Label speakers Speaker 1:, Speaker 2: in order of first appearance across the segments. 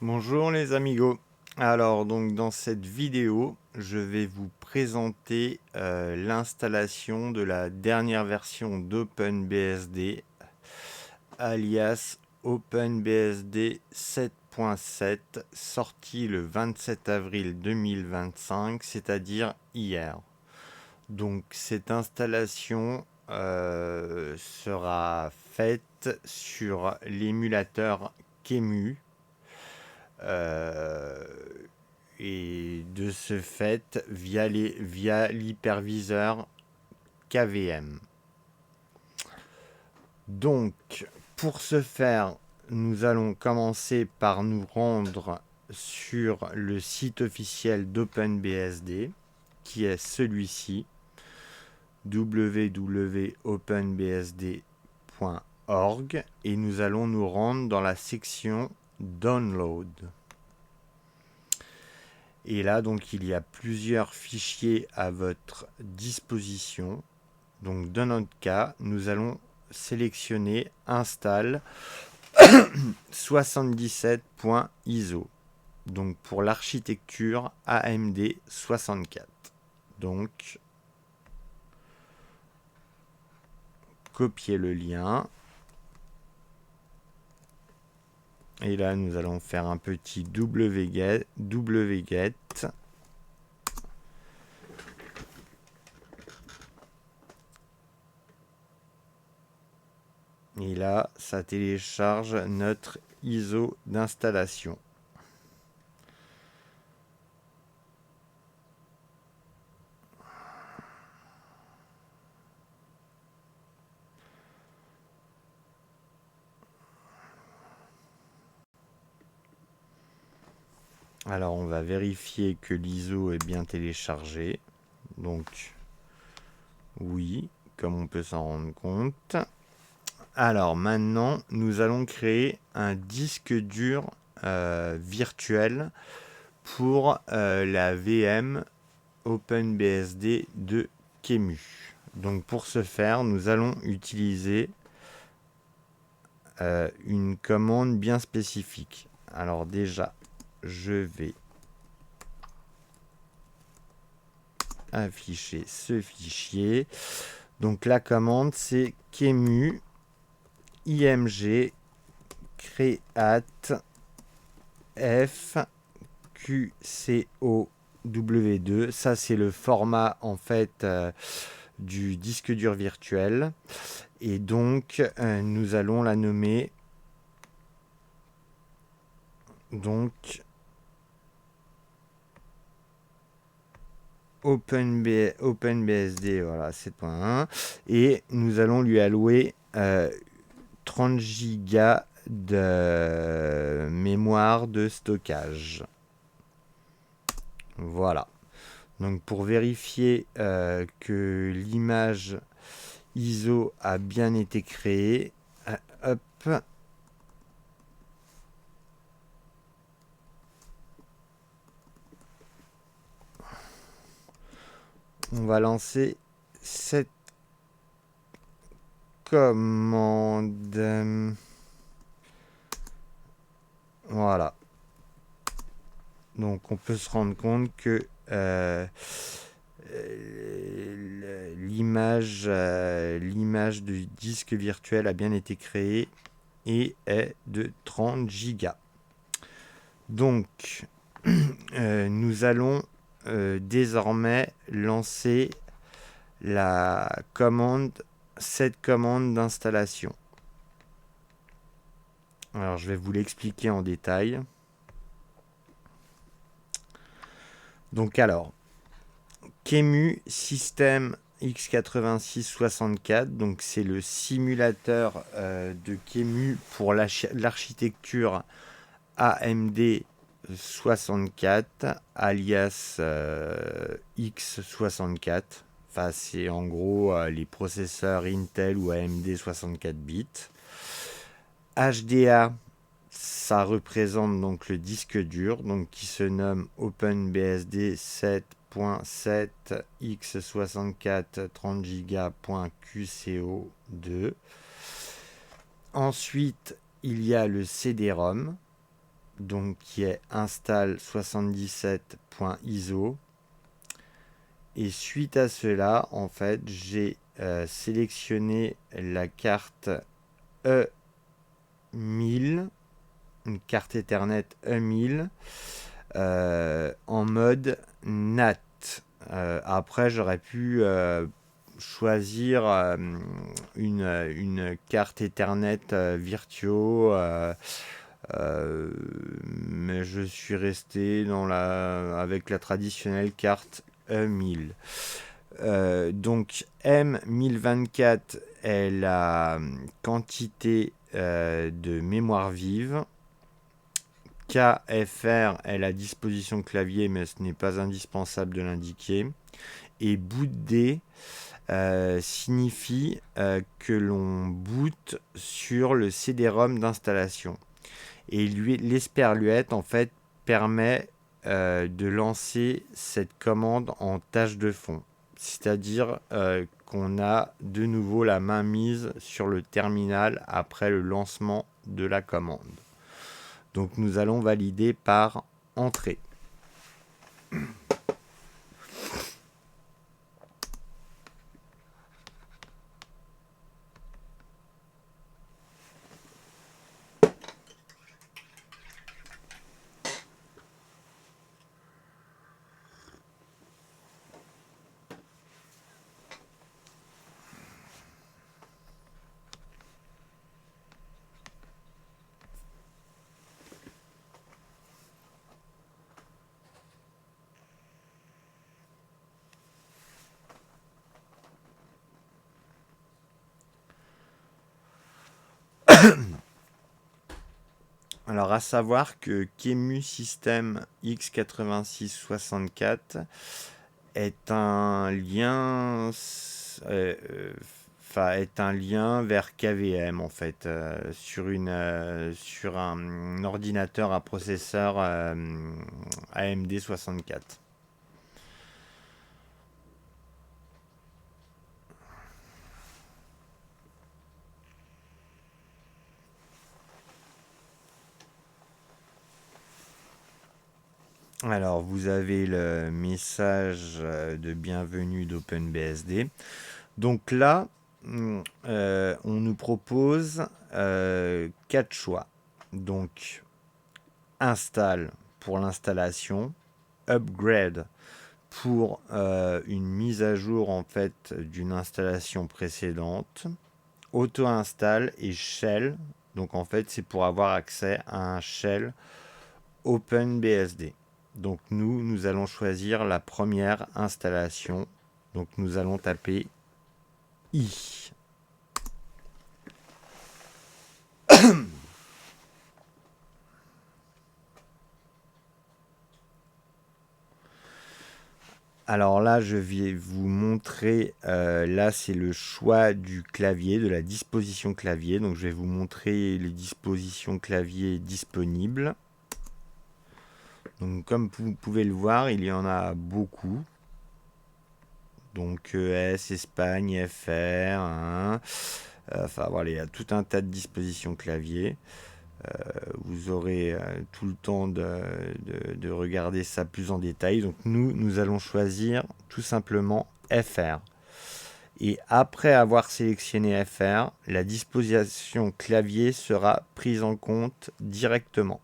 Speaker 1: Bonjour les amigos. Alors donc dans cette vidéo, je vais vous présenter l'installation de la dernière version d'OpenBSD, alias OpenBSD 7.7, sortie le 27 avril 2025, c'est-à-dire hier. Donc cette installation sera faite sur l'émulateur QEMU. Euh, et de ce fait via l'hyperviseur KVM. Donc, pour ce faire, nous allons commencer par nous rendre sur le site officiel d'OpenBSD, qui est celui-ci, www.openbsd.org, et nous allons nous rendre dans la section Download. Et là, donc, il y a plusieurs fichiers à votre disposition. Donc, dans notre cas, nous allons sélectionner Install 77.iso. Donc, pour l'architecture AMD 64. Donc, copier le lien. Et là, nous allons faire un petit wget. Et là, ça télécharge notre ISO d'installation. Alors, on va vérifier que l'ISO est bien téléchargé. Donc, oui, comme on peut s'en rendre compte. Alors, maintenant, nous allons créer un disque dur virtuel pour la VM OpenBSD de QEMU. Donc, pour ce faire, nous allons utiliser une commande bien spécifique. Alors, déjà, je vais afficher ce fichier. Donc la commande c'est QEMU img create f qcow2. Ça c'est le format en fait du disque dur virtuel. Et donc nous allons la nommer donc OpenBSD, voilà, 7.1. Et nous allons lui allouer 30 Go de mémoire de stockage. Voilà. Donc pour vérifier que l'image ISO a bien été créée, hop, on va lancer cette commande. Voilà. Donc on peut se rendre compte que l'image du disque virtuel a bien été créée et est de 30 Go. Donc nous allons désormais lancer cette commande d'installation. Alors je vais vous l'expliquer en détail. Donc alors, QEMU System x86-64, donc c'est le simulateur de QEMU pour l'architecture AMD 64 alias x64. Enfin, c'est en gros les processeurs Intel ou AMD 64 bits. HDA, ça représente donc le disque dur, donc qui se nomme OpenBSD 7.7 x64 30 Go.qco2. Ensuite, il y a le CD-ROM. donc qui est install 77.iso. Et suite à cela, en fait, j'ai sélectionné la carte E1000, une carte Ethernet E1000, en mode NAT. Après, j'aurais pu choisir une carte Ethernet Virtuo, mais je suis resté avec la traditionnelle carte E1000. Donc M1024 est la quantité de mémoire vive. KFR est la disposition clavier, mais ce n'est pas indispensable de l'indiquer. Et bootD signifie que l'on boot sur le CD-ROM d'installation. Et l'esperluette, en fait, permet de lancer cette commande en tâche de fond. C'est-à-dire qu'on a de nouveau la main mise sur le terminal après le lancement de la commande. Donc nous allons valider par entrée. Alors à savoir que Qemu System x8664 est un lien est un lien vers KVM en fait sur un ordinateur à processeur AMD 64. Alors, vous avez le message de bienvenue d'OpenBSD. Donc là, on nous propose 4 choix. Donc, install pour l'installation, upgrade pour une mise à jour en fait d'une installation précédente, auto-install et shell. Donc en fait, c'est pour avoir accès à un shell OpenBSD. Donc nous allons choisir la première installation. Donc nous allons taper I. Alors là, je vais vous montrer, là c'est le choix du clavier, de la disposition clavier. Donc je vais vous montrer les dispositions clavier disponibles. Donc comme vous pouvez le voir, il y en a beaucoup. Donc ES, Espagne, FR, hein. Enfin voilà, il y a tout un tas de dispositions clavier. Vous aurez tout le temps de regarder ça plus en détail. Donc nous allons choisir tout simplement FR. Et après avoir sélectionné FR, la disposition clavier sera prise en compte directement.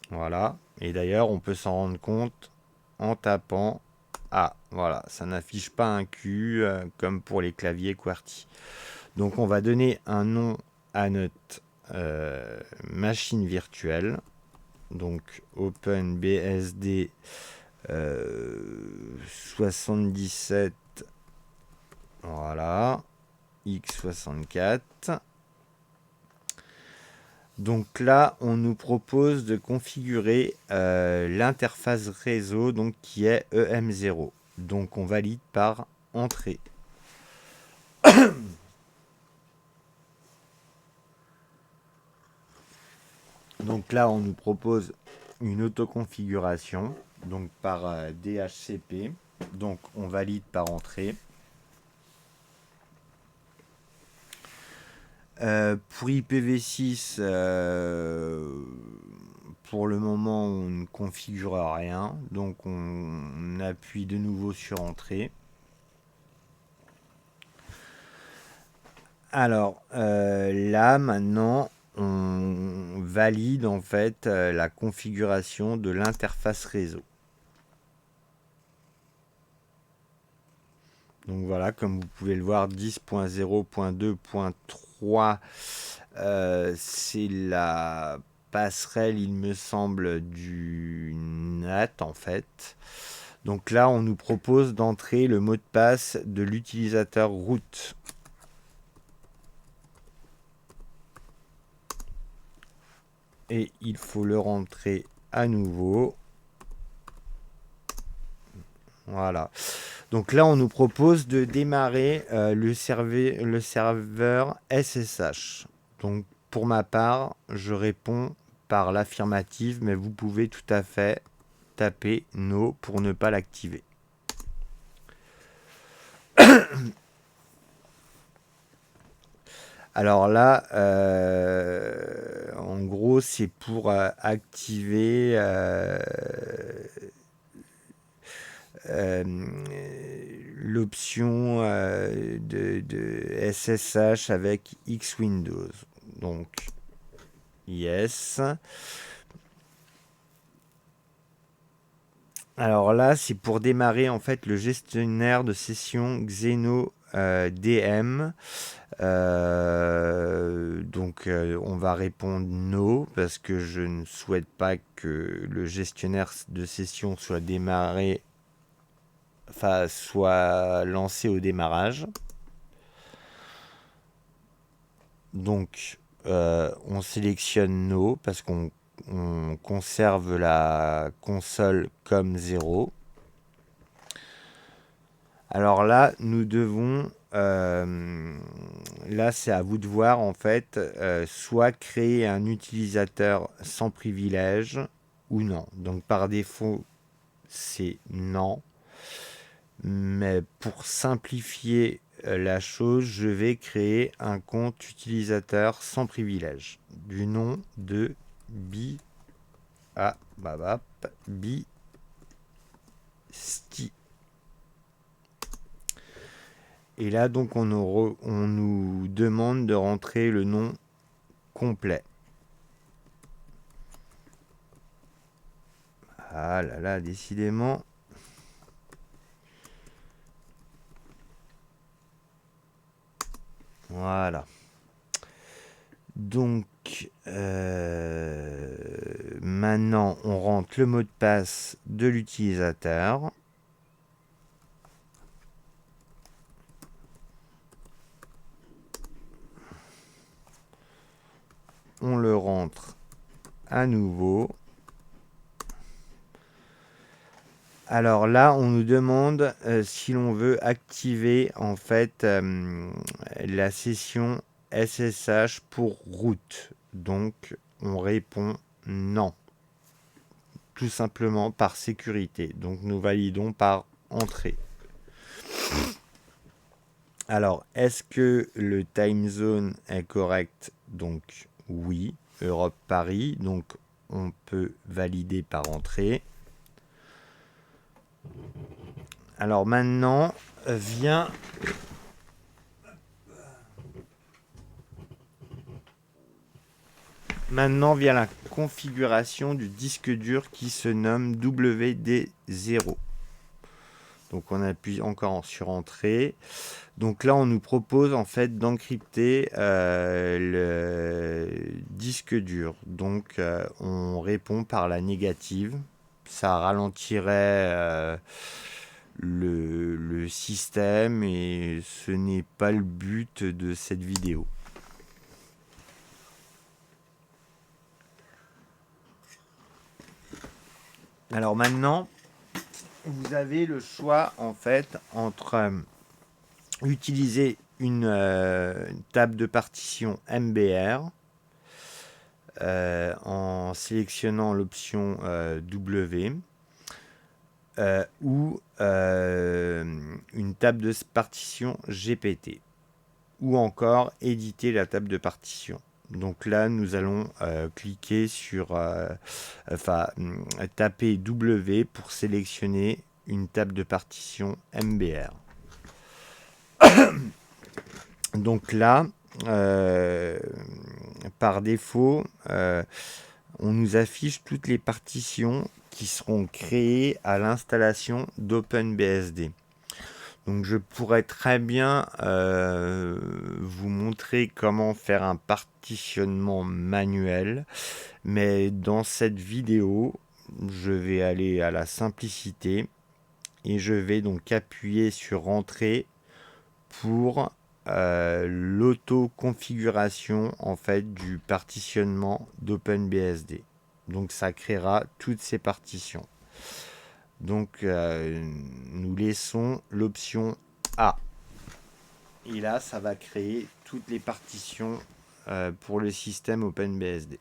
Speaker 1: Voilà. Et d'ailleurs, on peut s'en rendre compte en tapant A. Voilà, ça n'affiche pas un Q comme pour les claviers QWERTY. Donc on va donner un nom à notre machine virtuelle. Donc OpenBSD 77. Voilà. x64. Donc là, on nous propose de configurer l'interface réseau donc, qui est EM0. Donc on valide par entrée. Donc là, on nous propose une autoconfiguration donc par DHCP. Donc on valide par entrée. Pour IPv6, pour le moment, on ne configure rien. Donc, on appuie de nouveau sur Entrée. Alors, là, maintenant, on valide en fait la configuration de l'interface réseau. Donc voilà, comme vous pouvez le voir, 10.0.2.3, c'est la passerelle, il me semble, du NAT en fait. Donc là, on nous propose d'entrer le mot de passe de l'utilisateur root. Et il faut le rentrer à nouveau. Voilà. Donc là, on nous propose de démarrer le serveur SSH. Donc pour ma part, je réponds par l'affirmative, mais vous pouvez tout à fait taper No pour ne pas l'activer. Alors là, en gros, c'est pour activer l'option de SSH avec X Windows. Donc, yes. Alors là, c'est pour démarrer en fait le gestionnaire de session Xeno DM. Donc on va répondre no parce que je ne souhaite pas que le gestionnaire de session soit démarré, enfin soit lancé au démarrage. Donc on sélectionne no parce qu'on conserve la console comme 0. Alors là, nous devons, là c'est à vous de voir en fait, soit créer un utilisateur sans privilège ou non. Donc par défaut, c'est non. Mais pour simplifier la chose, je vais créer un compte utilisateur sans privilège du nom de Bisty. Et là, donc, on nous demande de rentrer le nom complet. Ah là là, décidément. Voilà. Donc, maintenant, on rentre le mot de passe de l'utilisateur. On le rentre à nouveau. Alors là, on nous demande si l'on veut activer en fait la session SSH pour root. Donc, on répond non. Tout simplement par sécurité. Donc, nous validons par entrée. Alors, est-ce que le time zone est correct? Donc, oui. Europe-Paris. Donc, on peut valider par entrée. Alors, maintenant, vient... Maintenant vient la configuration du disque dur qui se nomme WD0. Donc on appuie encore sur Entrée. Donc là on nous propose en fait d'encrypter le disque dur. Donc on répond par la négative. Ça ralentirait le système et ce n'est pas le but de cette vidéo. Alors maintenant, vous avez le choix en fait entre utiliser une table de partition MBR en sélectionnant l'option W ou une table de partition GPT ou encore éditer la table de partition. Donc là, nous allons cliquer sur, taper W pour sélectionner une table de partition MBR. Donc là, par défaut, on nous affiche toutes les partitions qui seront créées à l'installation d'OpenBSD. Donc je pourrais très bien vous montrer comment faire un partitionnement manuel, mais dans cette vidéo, je vais aller à la simplicité et je vais donc appuyer sur Entrée pour l'auto-configuration en fait du partitionnement d'OpenBSD. Donc ça créera toutes ces partitions. Donc nous laissons l'option A. Et là, ça va créer toutes les partitions pour le système OpenBSD.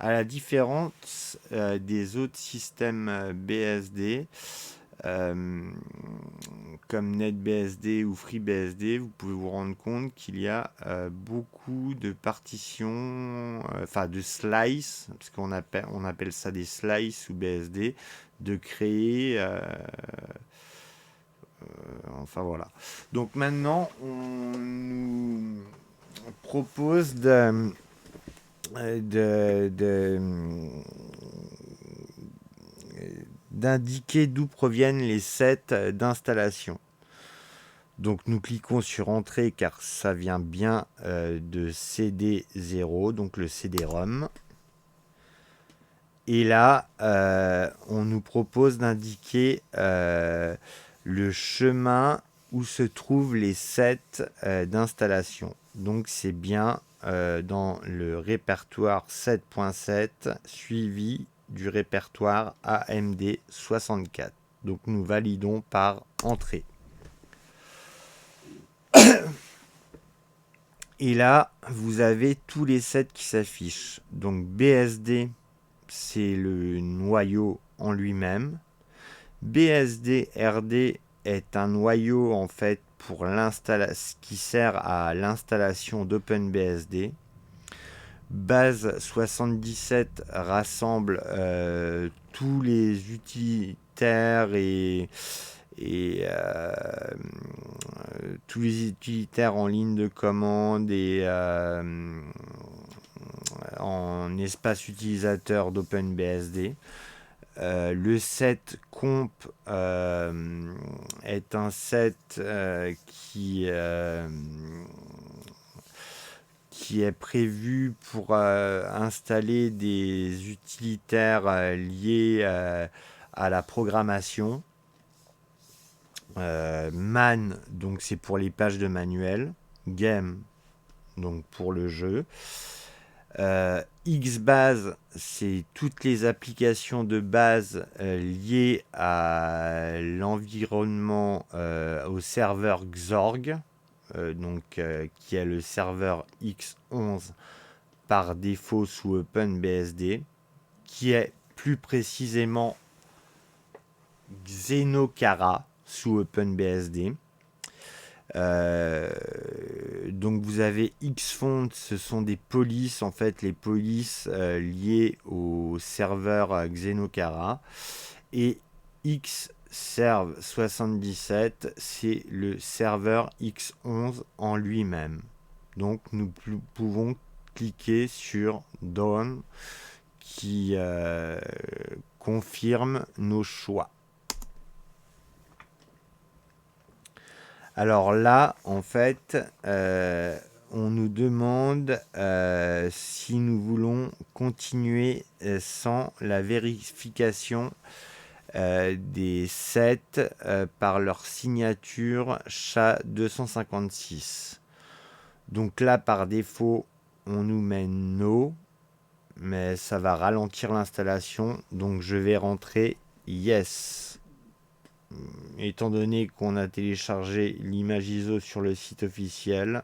Speaker 1: À la différence des autres systèmes BSD, comme NetBSD ou FreeBSD, vous pouvez vous rendre compte qu'il y a beaucoup de partitions, de slices, parce qu'on appelle ça des slices ou BSD, de créer. Voilà. Donc maintenant, on nous propose d'indiquer d'où proviennent les sets d'installation. Donc nous cliquons sur Entrée car ça vient bien de CD0, donc le CD-ROM. Et là, on nous propose d'indiquer le chemin où se trouvent les sets d'installation. Donc c'est bien dans le répertoire 7.7 suivi du répertoire AMD 64. Donc nous validons par Entrée. Et là, vous avez tous les sets qui s'affichent. Donc BSD, c'est le noyau en lui-même. BSD RD est un noyau en fait pour qui sert à l'installation d'OpenBSD. Base 77 rassemble tous les utilitaires et tous les utilitaires en ligne de commande et en espace utilisateur d'OpenBSD. Le set comp est un set qui est prévu pour installer des utilitaires liés à la programmation. Man, donc c'est pour les pages de manuel. Game, donc pour le jeu. Xbase, c'est toutes les applications de base liées à l'environnement, au serveur Xorg, qui est le serveur X11 par défaut sous OpenBSD, qui est plus précisément Xenokara sous OpenBSD. Donc vous avez Xfont, ce sont des polices, en fait les polices liées au serveur Xenokara, et Xserve77, c'est le serveur X11 en lui-même. Donc nous pouvons cliquer sur Done qui confirme nos choix. Alors là, en fait, on nous demande si nous voulons continuer sans la vérification des sets par leur signature SHA-256. Donc là, par défaut, on nous met No, mais ça va ralentir l'installation. Donc je vais rentrer Yes. Étant donné qu'on a téléchargé l'image ISO sur le site officiel,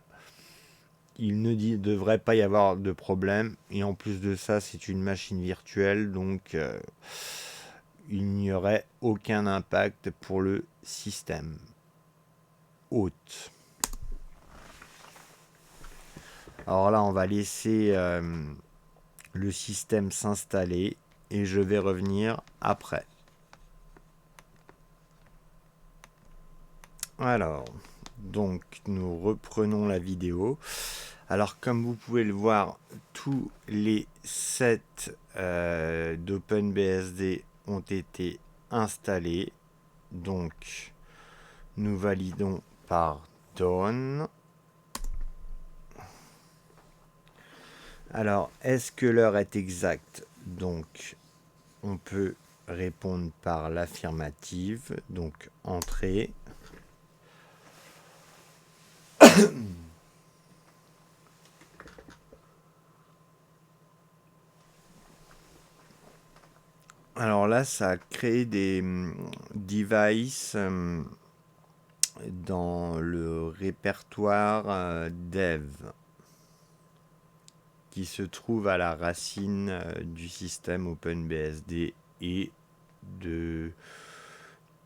Speaker 1: il ne devrait pas y avoir de problème. Et en plus de ça, c'est une machine virtuelle, donc il n'y aurait aucun impact pour le système. haute. Alors là, on va laisser le système s'installer et je vais revenir après. Alors, donc nous reprenons la vidéo. Alors comme vous pouvez le voir, tous les sets d'OpenBSD ont été installés. Donc nous validons par Done. Alors, est-ce que l'heure est exacte? Donc, on peut répondre par l'affirmative. Donc, entrée. Alors là, ça a créé des devices dans le répertoire dev qui se trouve à la racine du système OpenBSD et de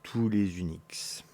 Speaker 1: tous les Unix.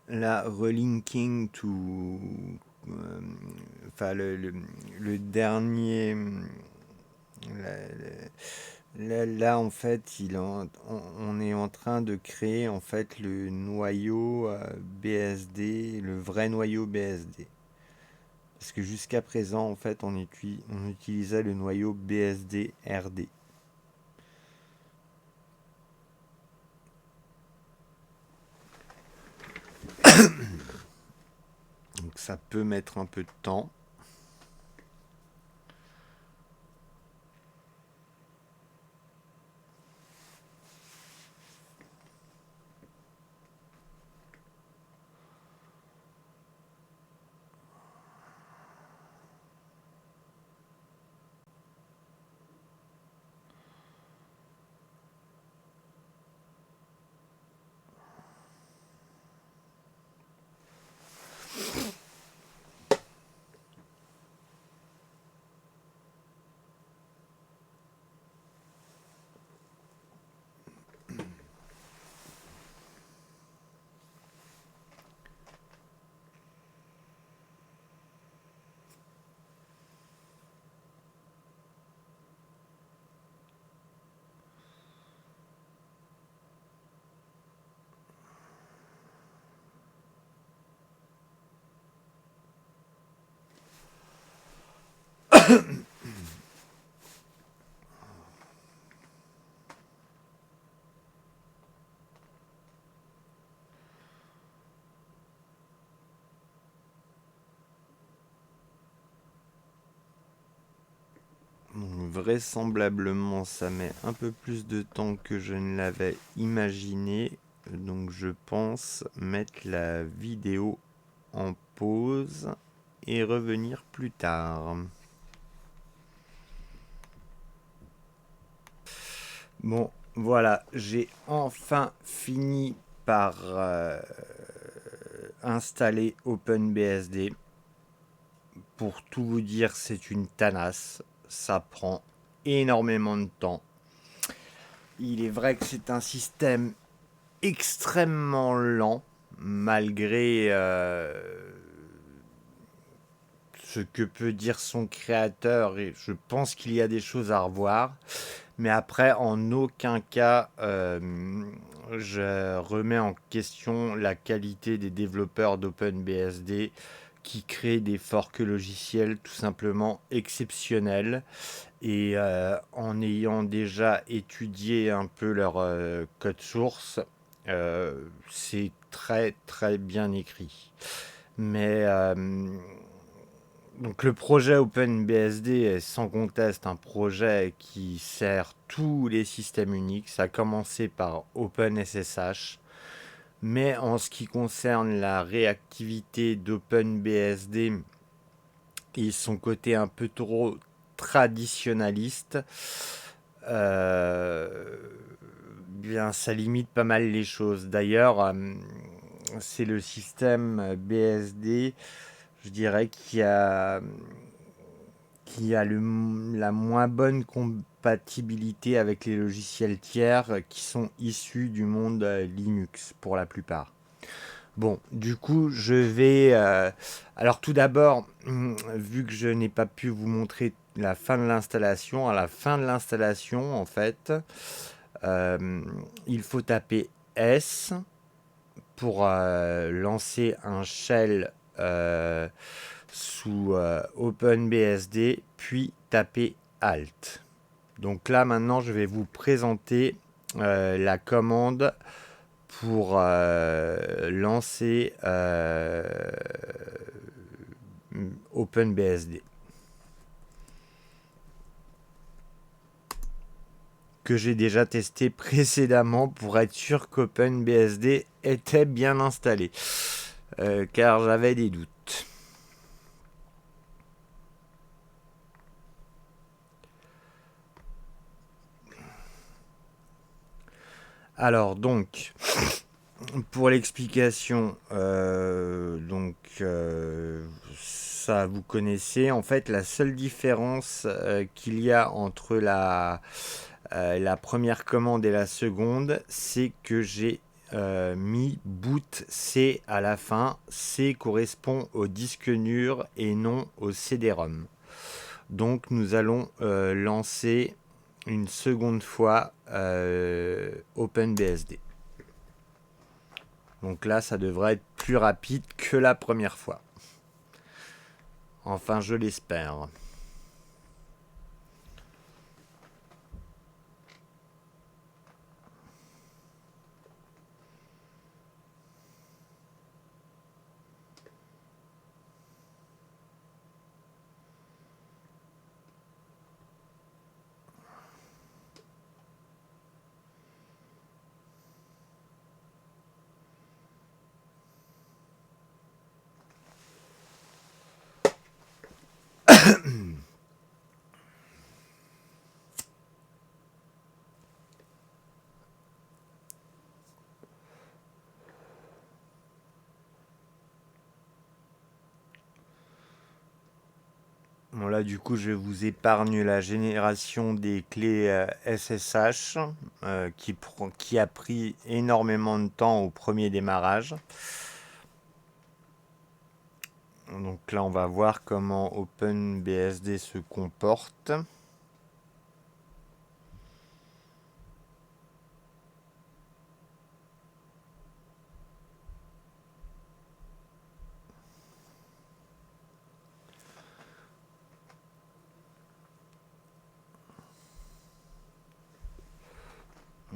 Speaker 1: La relinking to le dernier là en fait on est en train de créer en fait le noyau BSD, le vrai noyau BSD, parce que jusqu'à présent en fait on utilisait le noyau BSD RD. Donc ça peut mettre un peu de temps. Donc, vraisemblablement, ça met un peu plus de temps que je ne l'avais imaginé. Donc, je pense mettre la vidéo en pause et revenir plus tard. Bon, voilà, j'ai enfin fini par installer OpenBSD. Pour tout vous dire, c'est une tanasse. Ça prend énormément de temps. Il est vrai que c'est un système extrêmement lent, malgré ce que peut dire son créateur, et je pense qu'il y a des choses à revoir. Mais après, en aucun cas, je remets en question la qualité des développeurs d'OpenBSD qui créent des forks logiciels tout simplement exceptionnels. Et en ayant déjà étudié un peu leur code source, c'est très très bien écrit. Mais Donc le projet OpenBSD est sans conteste un projet qui sert tous les systèmes Unix. Ça a commencé par OpenSSH. Mais en ce qui concerne la réactivité d'OpenBSD et son côté un peu trop traditionnaliste, euh, bien ça limite pas mal les choses. D'ailleurs, c'est le système BSD, je dirais, qui a la moins bonne compatibilité avec les logiciels tiers qui sont issus du monde Linux pour la plupart. Bon, du coup, je vais... alors tout d'abord, vu que je n'ai pas pu vous montrer la fin de l'installation, à la fin de l'installation, en fait, euh, il faut taper S pour lancer un shell sous OpenBSD, puis taper Alt. Donc là, maintenant, je vais vous présenter la commande pour lancer OpenBSD. Que j'ai déjà testé précédemment pour être sûr qu'OpenBSD était bien installé. Car j'avais des doutes. Alors donc, pour l'explication, ça vous connaissez. En fait, la seule différence qu'il y a entre la première commande et la seconde, c'est que j'ai mis boot C à la fin. C correspond au disque dur et non au CD-ROM. Donc nous allons lancer une seconde fois OpenBSD. Donc là, ça devrait être plus rapide que la première fois. Enfin, je l'espère. Bon là du coup je vous épargne la génération des clés SSH qui a pris énormément de temps au premier démarrage. Donc là on va voir comment OpenBSD se comporte.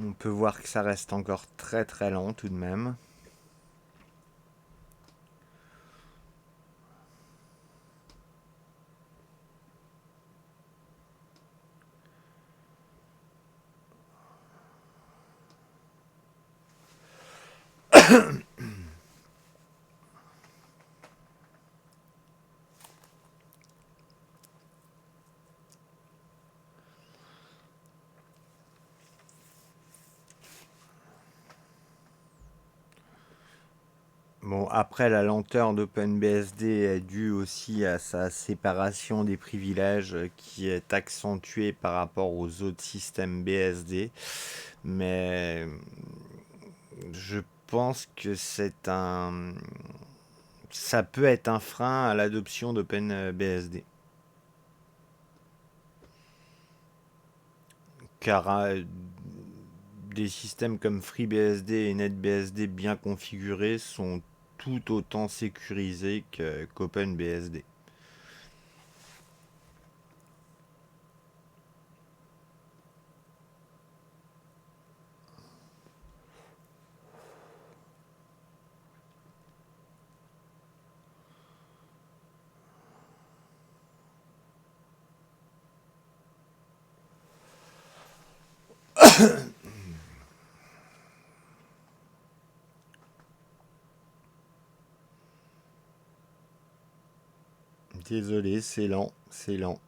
Speaker 1: On peut voir que ça reste encore très très lent tout de même. Bon, après, la lenteur d'OpenBSD est due aussi à sa séparation des privilèges qui est accentuée par rapport aux autres systèmes BSD. Mais je pense que ça peut être un frein à l'adoption d'OpenBSD. Car des systèmes comme FreeBSD et NetBSD bien configurés sont tout autant sécurisés qu'OpenBSD. Désolé, c'est lent, c'est lent.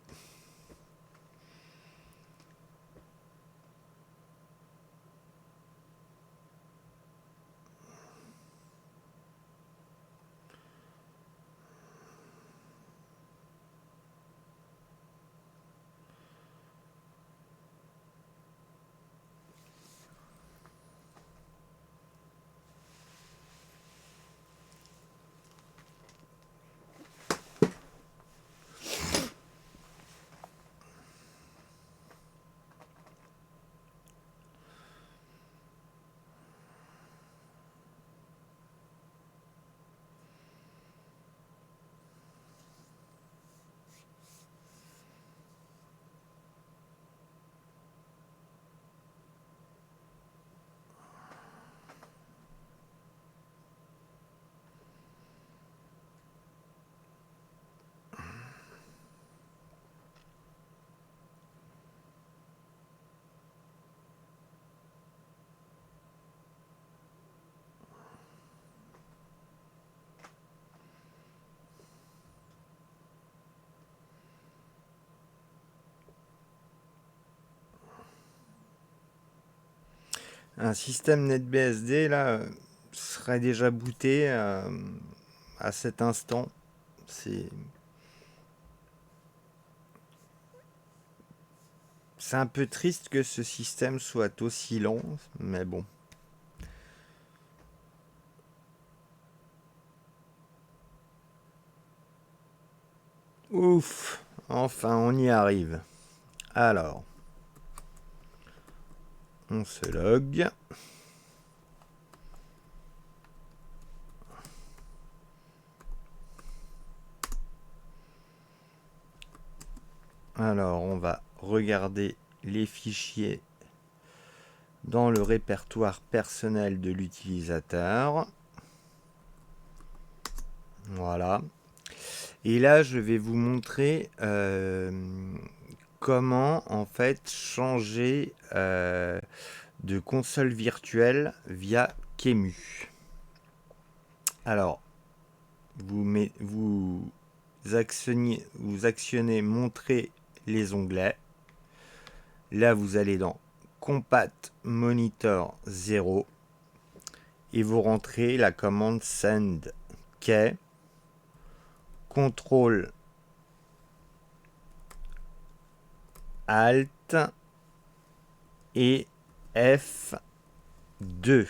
Speaker 1: Un système NetBSD là serait déjà booté à cet instant. C'est un peu triste que ce système soit aussi lent, mais bon. Ouf, enfin on y arrive. Alors, on se log. Alors, on va regarder les fichiers dans le répertoire personnel de l'utilisateur. Voilà. Et là, je vais vous montrer comment en fait changer de console virtuelle via QEMU. Alors, vous actionnez montrer les onglets. Là, vous allez dans Compat Monitor 0 et vous rentrez la commande send key CTRL Alt et F2.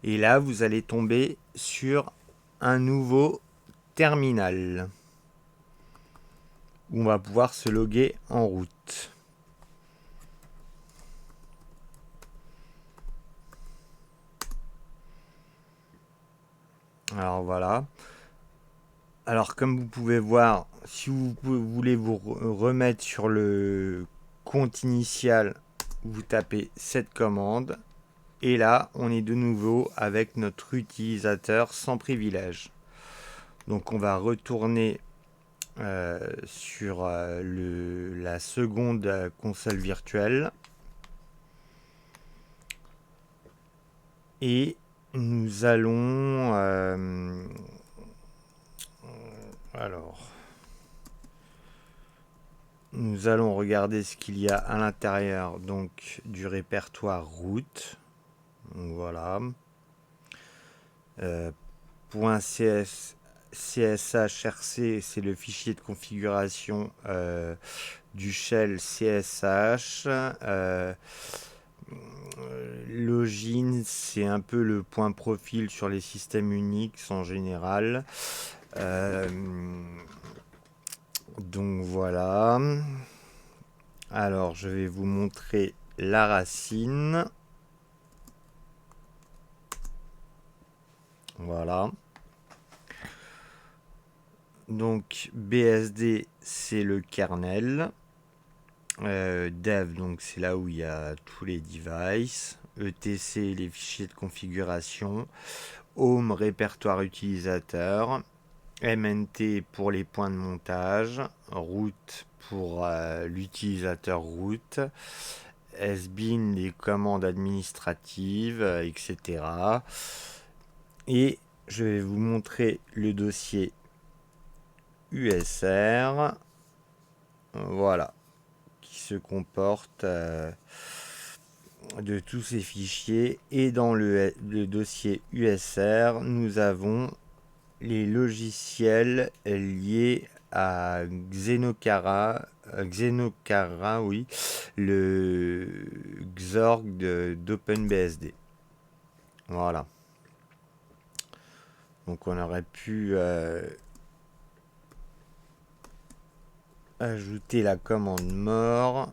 Speaker 1: Et là, vous allez tomber sur un nouveau terminal où on va pouvoir se loguer en route. Alors voilà. Alors comme vous pouvez voir, si vous voulez vous remettre sur le compte initial, vous tapez cette commande. Et là, on est de nouveau avec notre utilisateur sans privilège. Donc on va retourner sur la seconde console virtuelle. Et nous allons... nous allons regarder ce qu'il y a à l'intérieur donc du répertoire route. Donc, voilà. .cshRC, c'est le fichier de configuration du shell CSH. Login, c'est un peu le point profil sur les systèmes Unix en général. Donc voilà. Alors je vais vous montrer la racine. Voilà. Donc BSD, c'est le kernel. Dev, donc c'est là où il y a tous les devices. ETC, les fichiers de configuration. Home, répertoire utilisateur. MNT pour les points de montage. Route pour l'utilisateur route. has-been, les commandes administratives, etc. Et je vais vous montrer le dossier USR, voilà, qui se comporte de tous ces fichiers. Et dans le dossier USR, nous avons les logiciels liés à Xenokara, oui, le Xorg d'OpenBSD. Voilà. Donc on aurait pu ajouter la commande more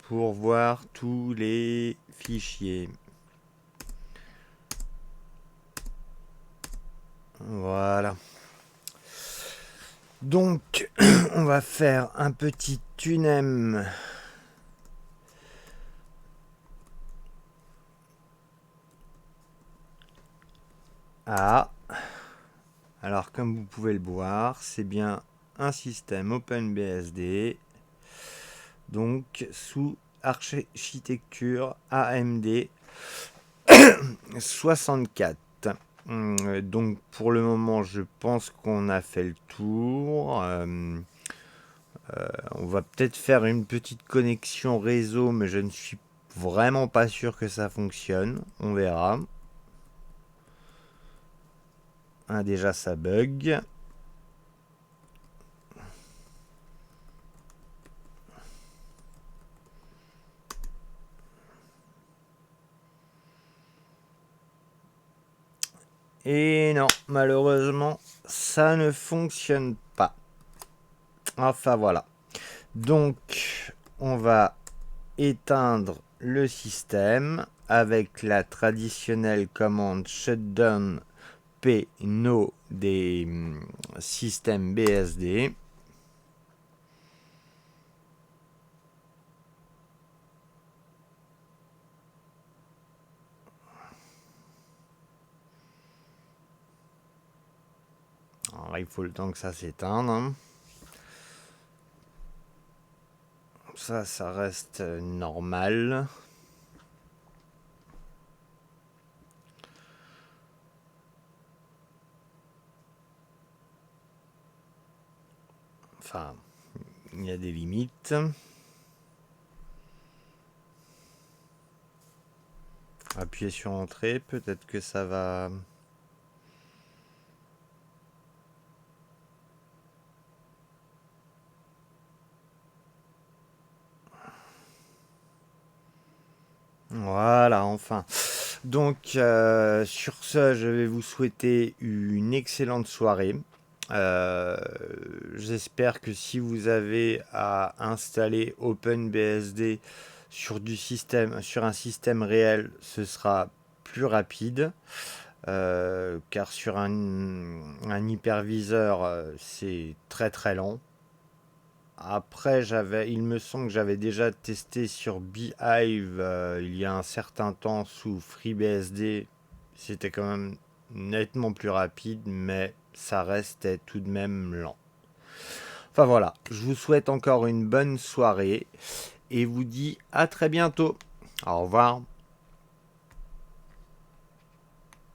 Speaker 1: pour voir tous les fichiers. Voilà. Donc, on va faire un petit tunem. Ah. Alors, comme vous pouvez le voir, c'est bien un système OpenBSD. Donc, sous architecture AMD 64. Donc pour le moment je pense qu'on a fait le tour. On va peut-être faire une petite connexion réseau, mais je ne suis vraiment pas sûr que ça fonctionne. On verra. Déjà ça bug. Et non, malheureusement, ça ne fonctionne pas. Enfin voilà. Donc, on va éteindre le système avec la traditionnelle commande shutdown no des systèmes BSD. Alors, il faut le temps que ça s'éteigne. Hein. Ça reste normal. Enfin, il y a des limites. Appuyez sur entrée, peut-être que ça va... Voilà, enfin. Donc, sur ce, je vais vous souhaiter une excellente soirée. J'espère que si vous avez à installer OpenBSD sur un système réel, ce sera plus rapide. Car sur un hyperviseur, c'est très très lent. Après, il me semble que j'avais déjà testé sur Beehive il y a un certain temps sous FreeBSD. C'était quand même nettement plus rapide, mais ça restait tout de même lent. Enfin voilà, je vous souhaite encore une bonne soirée et vous dis à très bientôt. Au revoir.